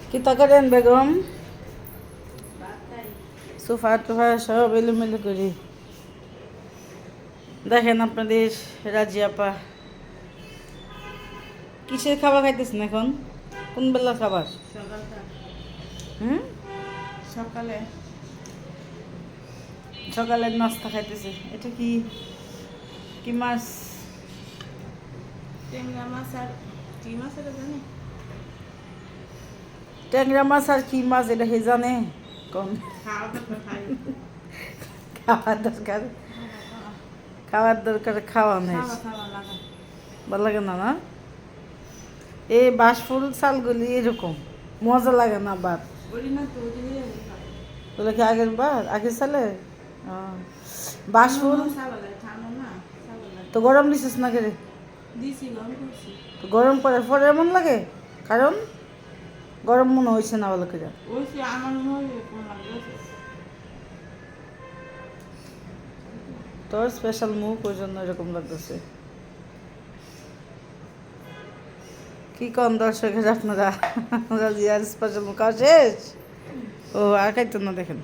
কি তা করেন বেগম? সোফা টোফা সব এলোমেলো করি। দেখেন আপনাদের রাজি আপা কিসের খাবার খাইতেছেন এখন? কোন বেলা খাবার? হুম, সকালে সকালের নাস্তা খাইতেছে। এটা কি কি মাছ? ট্যাংরা মাছ আর কি মাছ এটা জানি? ট্যাংরা মাছ আর কি মাছ এটা হে জানে? কম খাওয়া দরকার খাই খাওয়ার দরকার, খাওয়ার দরকার খাওয়া নেই। খাওয়া খাওয়া লাগা ভালো লাগে না না? এই বাঁশফুল চালগুলি এরকম মজা লাগে না বাদ। বলি না তো ওই যে ওগুলো কি আগের সালে? বাঁশফুল সাবালে ঠান্ডা না সাবালে তো গরম দিছিস না করে? দিছি গরম করছি তো গরম করার পরে এমন লাগে কারণ গরম মনে হয়েছে না ভালো করে। ওই সে আমার মনে হয় কোন লাগছে তোর স্পেশাল মুখ ওই জন্য এরকম লাগতেছে। কি কম দর্শকের আপনারা রাজিয়ার স্পেশাল মুখ শেষ? ও আর খাইতো না দেখেন।